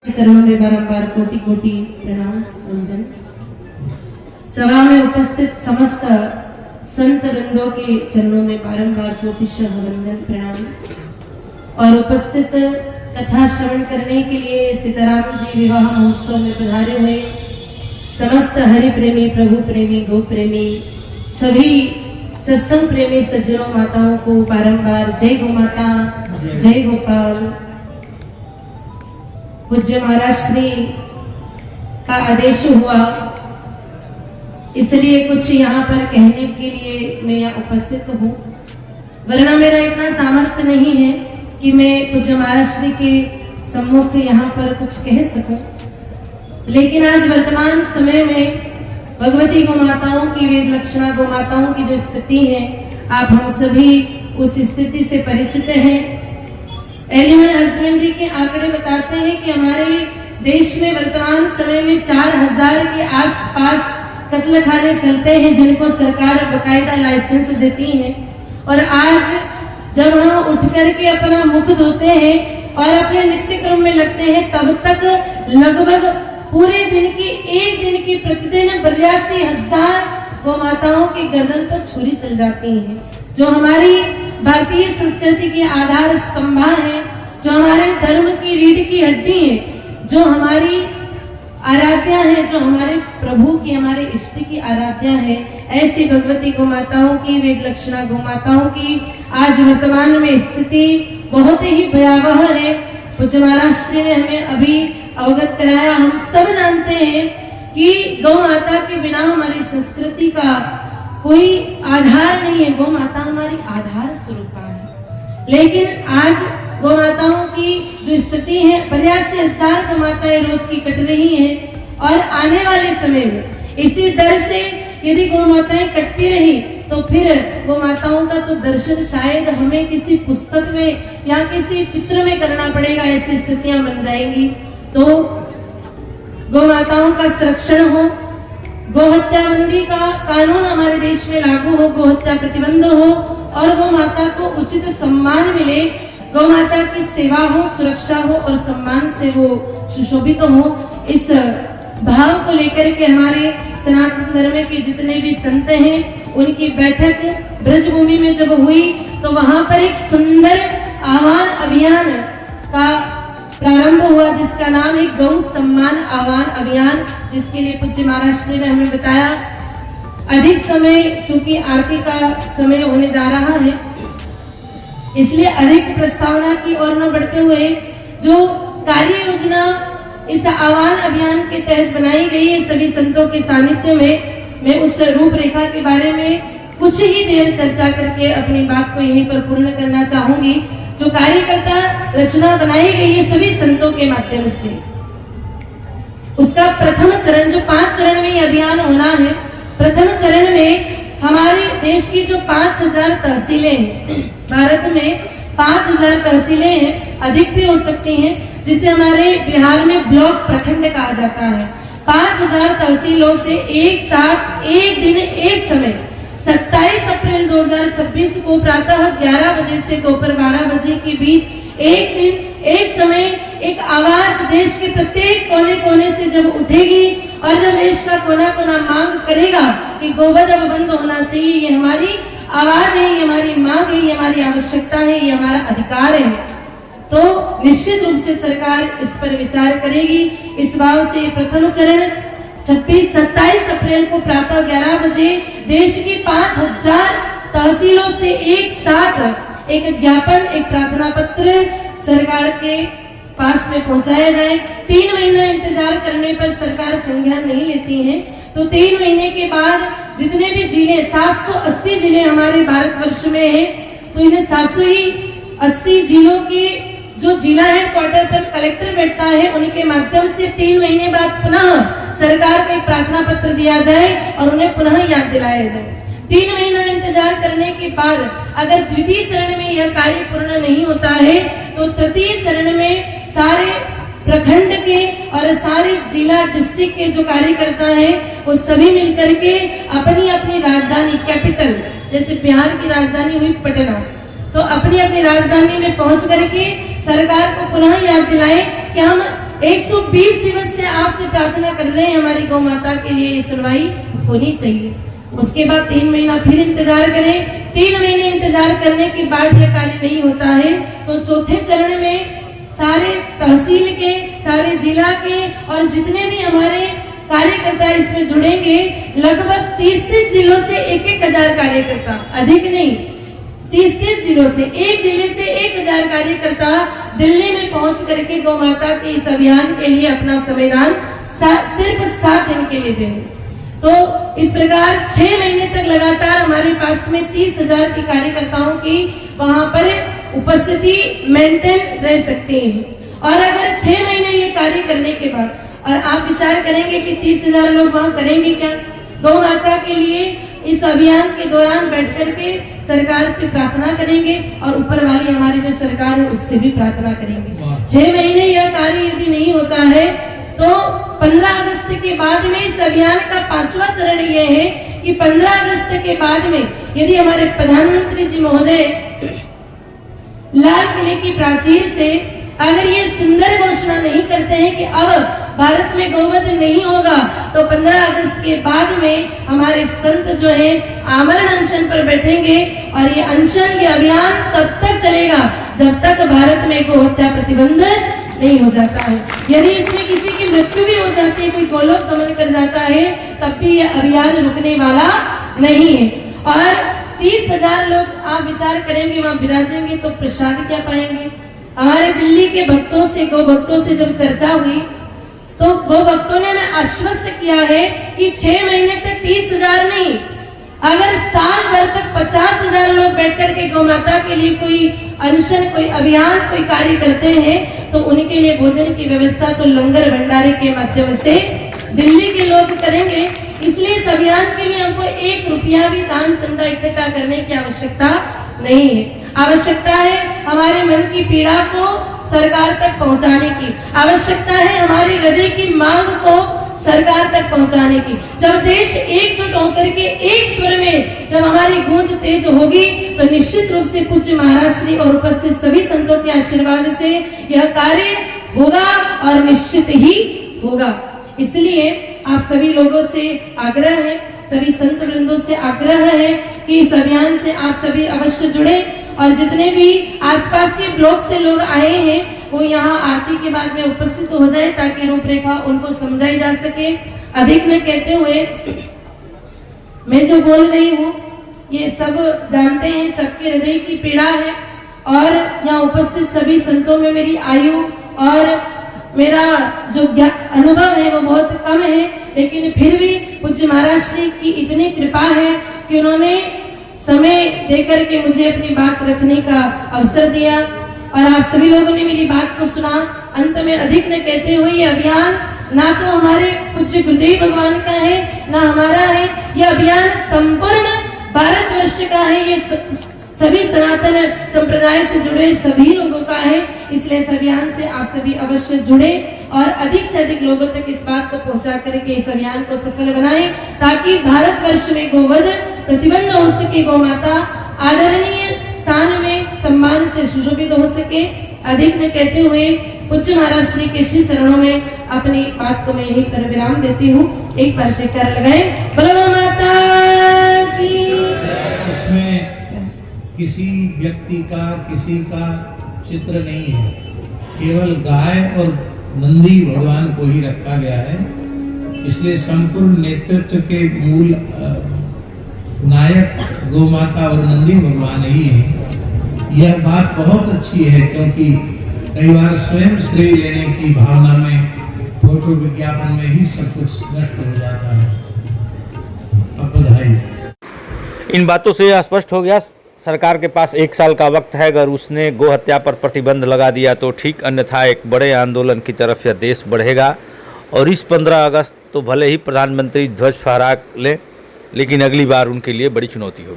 चरणों में बारंबार कोटि कोटि प्रणाम वंदन। सभा में उपस्थित समस्त संत वृंदों के चरणों में बारंबार कोटिशः वंदन प्रणाम। और उपस्थित कथा श्रवण करने के लिए सीताराम जी विवाह महोत्सव में पधारे हुए समस्त हरि प्रेमी, प्रभु प्रेमी, गौ प्रेमी, सभी सत्संग प्रेमी सज्जनों माताओं को बारंबार जय गौ माता, जय गोपाल। पूज्य महाराज श्री का आदेश हुआ, इसलिए कुछ यहाँ पर कहने के लिए मैं यहाँ उपस्थित हूँ, वरना मेरा इतना सामर्थ्य नहीं है कि मैं पूज्य महाराज श्री के सम्मुख यहाँ पर कुछ कह सकूं। लेकिन आज वर्तमान समय में भगवती गौ माताओं की, वेद लक्षणा गौ माताओं की जो स्थिति है, आप हम सभी उस स्थिति से परिचित हैं। एनिमल हस्बेंड्री के आंकड़े बताते हैं कि हमारे देश में वर्तमान समय में 4000 के आसपास कत्ल खाने चलते हैं, जिनको सरकार बकायदा लाइसेंस देती है। और आज जब हम उठ करके अपना मुख धोते हैं और अपने नित्य क्रम में लगते हैं, तब तक लगभग पूरे दिन की, एक दिन की प्रतिदिन 82,000 गौ माताओं की गर्दन पर छुरी चल जाती है। जो हमारी भारतीय संस्कृति की आधार स्तंभा है, जो हमारे धर्म की रीढ़ की हड्डी है, जो हमारी आराध्या है, जो हमारे प्रभु की, हमारे इष्ट की आराध्या है, ऐसी भगवती गौ माताओं की, वेद लक्षणा गौ माताओं की आज वर्तमान में स्थिति बहुत ही भयावह है। पूज्य महाराज श्री ने हमें अभी अवगत कराया। हम सब जानते हैं कि गौ माता के बिना हमारी संस्कृति का कोई आधार नहीं है। गौ माता हमारी आधार स्वरूपा है। लेकिन आज गौ माताओं की जो स्थिति है, 82,000 गौ माताएं रोज की कट रही हैं। और आने वाले समय में इसी दर से यदि गौ माताएं कटती रही तो फिर गौ माताओं का तो दर्शन शायद हमें किसी पुस्तक में या किसी चित्र में करना पड़ेगा। ऐसी स्थितियां बन जाएंगी। तो गौ माताओं का संरक्षण हो, गौ हत्या बंदी का कानून हमारे देश में लागू हो, गौ हत्या प्रतिबंध हो और गौ माता को उचित सम्मान मिले, गौ माता की सेवा हो, सुरक्षा हो और सम्मान से वो सुशोभित हो। इस भाव को लेकर के हमारे सनातन धर्म के जितने भी संत हैं, उनकी बैठक ब्रजभूमि में जब हुई तो वहां पर एक सुंदर आह्वान अभियान का प्रारंभ हुआ, जिसका नाम है गौ सम्मान आह्वान अभियान, जिसके लिए पूज्य महाराज श्री ने हमें बताया। अधिक समय, चूंकि आरती का समय होने जा रहा है, इसलिए अधिक प्रस्तावना की ओर न बढ़ते हुए जो कार्य योजना इस आह्वान अभियान के तहत बनाई गई है सभी संतों के सानिध्य में, मैं उस रूपरेखा के बारे में कुछ ही देर चर्चा करके अपनी बात को यहीं पर पूर्ण करना चाहूंगी। जो कार्यकर्ता रचना बनाई गई है सभी संतों के माध्यम से, उसका प्रथम चरण, जो 5 चरण में ये अभियान होना है, प्रथम चरण में हमारे देश की जो 5000 तहसीलें हैं, भारत में 5000 तहसीलें हैं, अधिक भी हो सकती हैं, जिसे हमारे बिहार में ब्लॉक प्रखंड कहा जाता है। 5000 तहसीलों से एक साथ, एक दिन, एक समय 27 अप्रैल 2026 को प्रातः 11 बजे से दोपहर 12 बजे के बीच एक दिन, एक समय, एक आवाज देश के प्रत्येक कोने कोने से जब उठेगी और जब देश का कोना कोना मांग करेगा कि गोवध अब बंद होना चाहिए, ये हमारी आवाज है, ये हमारी मांग है, ये हमारी आवश्यकता है, ये हमारा अधिकार है, तो निश्चित रूप से सरकार इस पर विचार करेगी। इस भाव से प्रथम चरण 27 अप्रैल को प्रातः 11 बजे देश की 5000 तहसीलों से एक साथ एक ज्ञापन, एक प्रार्थना पत्र सरकार के पास में पहुंचाया जाए। 3 महीना इंतजार करने पर सरकार संज्ञान नहीं लेती है, तो 3 महीने के बाद जितने भी जिले, 780 जिले हमारे भारतवर्ष में हैं, तो इन्हें 780 जिलों के जो जिला हेडक्वार्टर पर कलेक्टर बैठता है, उनके माध्यम से 3 महीने बाद पुनः सरकार को एक प्रार्थना पत्र दिया जाए और उन्हें पुनः याद दिलाया जाए। 3 महीना इंतजार करने के बाद अगर द्वितीय चरण में यह कार्य पूर्ण नहीं होता है, तो तृतीय चरण में सारे प्रखंड के और सारे जिला, डिस्ट्रिक्ट के जो कार्यकर्ता हैं, वो सभी मिलकर के अपनी अपनी राजधानी, कैपिटल, जैसे बिहार की राजधानी हुई पटना, तो अपनी अपनी राजधानी में पहुंच करके सरकार को पुनः याद दिलाए कि हम 120 दिवस से आपसे प्रार्थना कर रहे हैं हमारी गौ माता के लिए ये सुनवाई होनी चाहिए। उसके बाद 3 महीना फिर इंतजार करें। 3 महीने इंतजार करने के बाद यह कार्य नहीं होता है तो चौथे चरण में सारे तहसील के, सारे जिला के और जितने भी हमारे कार्यकर्ता इसमें जुड़ेंगे, लगभग 30 जिलों से 1,000 कार्यकर्ता, अधिक नहीं, 30 जिलों से, एक जिले से 1,000 कार्यकर्ता दिल्ली में पहुंच करके गौ माता के इस अभियान के लिए अपना संविधान सिर्फ 7 दिन के लिए देंगे। तो इस प्रकार 6 महीने तक लगातार हमारे पास में 30,000 की कार्यकर्ताओं की वहां पर उपस्थिति मेंटेन रह सकती है। और अगर 6 महीने ये कार्य करने के बाद और आप विचार करेंगे कि 30,000 लोग वहां करेंगे क्या, गौ माता के लिए इस अभियान के दौरान बैठ करके सरकार से प्रार्थना करेंगे और ऊपर वाली हमारी जो सरकार है उससे भी प्रार्थना करेंगे। 6 महीने यह कार्य यदि नहीं होता है तो 15 अगस्त के बाद में इस अभियान का 5वां चरण यह है कि 15 अगस्त के बाद में यदि हमारे प्रधानमंत्री जी महोदय लाल किले की प्राचीर से अगर ये सुंदर घोषणा नहीं करते हैं कि अब भारत में गौवध नहीं होगा, तो 15 अगस्त के बाद में हमारे संत जो है आमरण अनशन पर बैठेंगे और ये अनशन, ये अभियान तब तक चलेगा जब तक भारत में गौ हत्या प्रतिबंध नहीं हो जाता है। यदि इसमें किसी की मृत्यु भी हो जाती है, कोई गोलोक गमन कर जाता है, तब भी यह अभियान रुकने वाला नहीं है। और 30,000 लोग आप विचार करेंगे वहां विराजेंगे तो प्रसाद क्या पाएंगे। हमारे दिल्ली के भक्तों से, गौ भक्तों से जब चर्चा हुई तो गौ भक्तों ने हमें आश्वस्त किया है कि 6 महीने तक 30,000 नहीं, अगर साल भर तक 50,000 लोग बैठकर के गौ माता के लिए कोई अनशन, कोई अभियान, कोई कार्य करते हैं तो उनके लिए भोजन की व्यवस्था तो लंगर भंडारे के माध्यम से दिल्ली के लोग करेंगे। इसलिए इस अभियान के लिए हमको 1 रुपया भी दान चंदा इकट्ठा करने की आवश्यकता नहीं है। आवश्यकता है हमारे मन की पीड़ा को सरकार तक पहुंचाने की, आवश्यकता है हमारी हृदय की मांग को सरकार तक पहुंचाने की। जब देश एकजुट होकर के एक स्वर में जब हमारी गूंज तेज होगी तो निश्चित रूप से पूज्य महाराज श्री और उपस्थित सभी संतों के आशीर्वाद से यह कार्य होगा और निश्चित ही होगा। इसलिए आप सभी लोगों से आग्रह है, सभी संत वृंदों से आग्रह है कि इस अभियान से आप सभी अवश्य जुड़े और जितने भी आसपास के ब्लॉक से लोग आए हैं वो यहाँ आरती के बाद में उपस्थित हो जाए ताकि रूपरेखा उनको समझाई जा सके। अधिक न कहते हुए मैं जो बोल रही हूँ ये सब जानते हैं, सबके हृदय की पीड़ा है और यहाँ उपस्थित सभी संतों में मेरी आयु और मेरा जो अनुभव है वो बहुत कम है, लेकिन फिर भी पूज्य महाराज श्री की इतनी कृपा है कि उन्होंने समय देकर के मुझे अपनी बात रखने का अवसर दिया और आप सभी लोगों ने मेरी बात को सुना। अंत में अधिक न कहते हुए ये अभियान ना तो हमारे पूज्य गुरुदेव भगवान का है ना हमारा है, यह अभियान संपूर्ण भारतवर्ष का है, ये सभी सनातन संप्रदाय से जुड़े सभी लोगों का है। इसलिए इस अभियान से आप सभी अवश्य जुड़े और अधिक से अधिक लोगों तक इस बात को पहुंचा करके इस अभियान को सफल बनाएं ताकि भारतवर्ष में गोवध प्रतिबंध हो सके, गौ माता आदरणीय स्थान में सम्मान से सुशोभित हो सके। अधिक न कहते हुए पूज्य महाराज श्री के श्री चरणों में अपनी बात को मैं यही पर विराम देती हूँ। एक बार जयकार लगाए, बोलो गौ माता की। इसमें किसी व्यक्ति का, किसी का चित्र नहीं है, केवल गाय और नंदी भगवान को ही रखा गया है। इसलिए संपूर्ण नेतृत्व के मूल नायक गौ माता और नंदी भगवान ही है। यह बात बहुत अच्छी है क्योंकि कई बार स्वयं श्रेय लेने की भावना में फोटो विज्ञापन में ही सब कुछ नष्ट हो जाता है। अब बधाई। इन बातों से यह स्पष्ट हो गया सरकार के पास 1 साल का वक्त है। अगर उसने गो हत्या पर प्रतिबंध लगा दिया तो ठीक, अन्यथा एक बड़े आंदोलन की तरफ यह देश बढ़ेगा। और इस 15 अगस्त तो भले ही प्रधानमंत्री ध्वज फहरा लें, लेकिन अगली बार उनके लिए बड़ी चुनौती होगी।